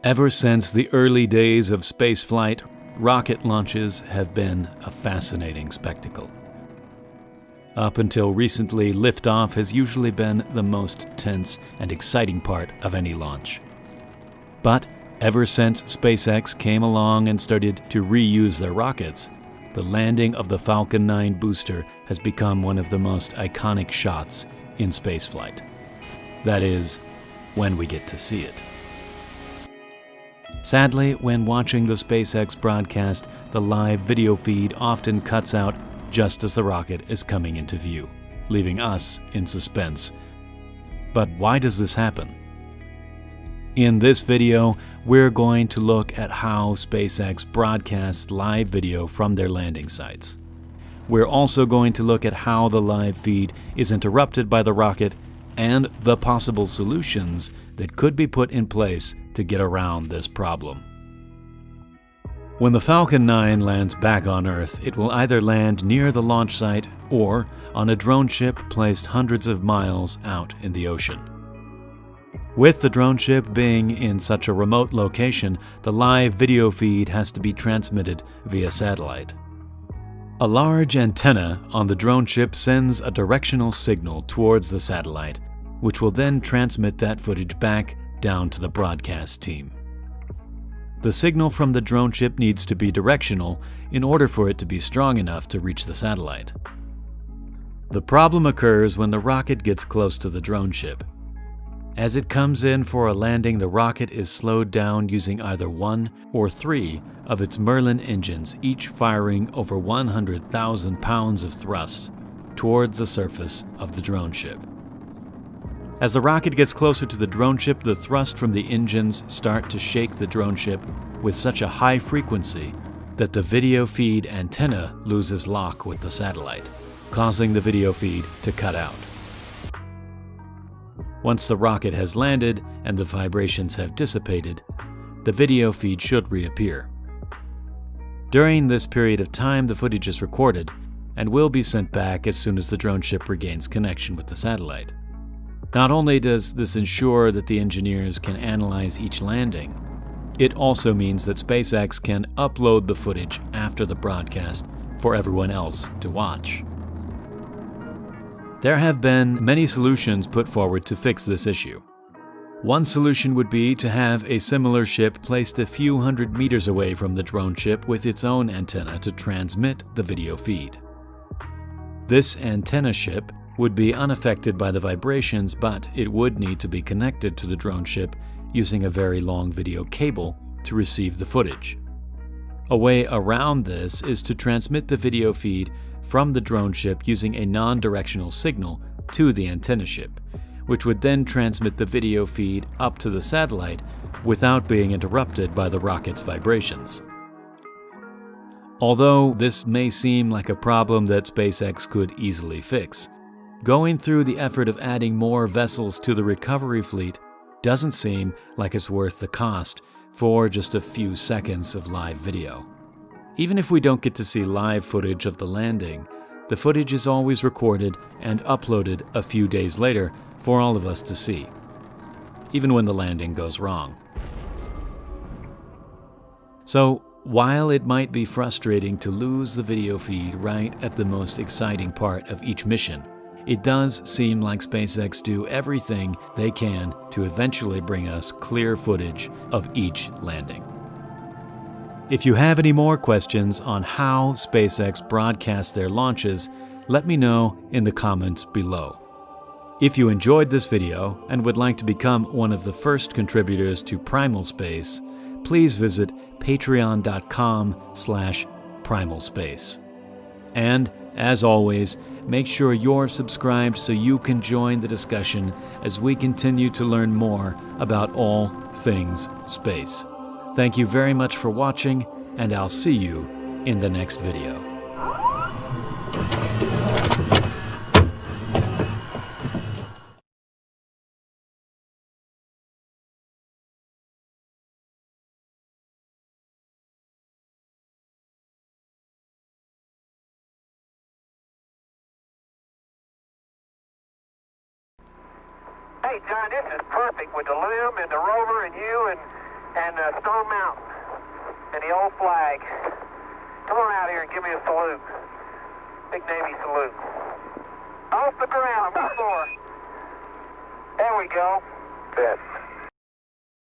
Ever since the early days of spaceflight, rocket launches have been a fascinating spectacle. Up until recently, liftoff has usually been the most tense and exciting part of any launch. But ever since SpaceX came along and started to reuse their rockets, the landing of the Falcon 9 booster has become one of the most iconic shots in spaceflight. That is, when we get to see it. Sadly, when watching the SpaceX broadcast, the live video feed often cuts out just as the rocket is coming into view, leaving us in suspense. But why does this happen? In this video, we're going to look at how SpaceX broadcasts live video from their landing sites. We're also going to look at how the live feed is interrupted by the rocket and the possible solutions that could be put in place to get around this problem. When the Falcon 9 lands back on Earth, it will either land near the launch site or on a drone ship placed hundreds of miles out in the ocean. With the drone ship being in such a remote location, the live video feed has to be transmitted via satellite. A large antenna on the drone ship sends a directional signal towards the satellite, which will then transmit that footage back down to the broadcast team. The signal from the drone ship needs to be directional in order for it to be strong enough to reach the satellite. The problem occurs when the rocket gets close to the drone ship. As it comes in for a landing, the rocket is slowed down using either one or three of its Merlin engines, each firing over 100,000 pounds of thrust towards the surface of the drone ship. As the rocket gets closer to the drone ship, the thrust from the engines start to shake the drone ship with such a high frequency that the video feed antenna loses lock with the satellite, causing the video feed to cut out. Once the rocket has landed and the vibrations have dissipated, the video feed should reappear. During this period of time, the footage is recorded and will be sent back as soon as the drone ship regains connection with the satellite. Not only does this ensure that the engineers can analyze each landing, it also means that SpaceX can upload the footage after the broadcast for everyone else to watch. There have been many solutions put forward to fix this issue. One solution would be to have a similar ship placed a few hundred meters away from the drone ship with its own antenna to transmit the video feed. This antenna ship would be unaffected by the vibrations, but it would need to be connected to the drone ship using a very long video cable to receive the footage. A way around this is to transmit the video feed from the drone ship using a non-directional signal to the antenna ship, which would then transmit the video feed up to the satellite without being interrupted by the rocket's vibrations. Although this may seem like a problem that SpaceX could easily fix, going through the effort of adding more vessels to the recovery fleet doesn't seem like it's worth the cost for just a few seconds of live video. Even if we don't get to see live footage of the landing, the footage is always recorded and uploaded a few days later for all of us to see, even when the landing goes wrong. So, while it might be frustrating to lose the video feed right at the most exciting part of each mission, it does seem like SpaceX do everything they can to eventually bring us clear footage of each landing. If you have any more questions on how SpaceX broadcasts their launches, let me know in the comments below. If you enjoyed this video and would like to become one of the first contributors to Primal Space, please visit patreon.com/primalspace. And, as always, make sure you're subscribed so you can join the discussion as we continue to learn more about all things space. Thank you very much for watching, and I'll see you in the next video. Hey, John, this is perfect with the LIM and the rover and you and and Stone Mountain and the old flag. Come on out here and give me a salute. Big Navy salute. Off the ground, before. There we go. Good.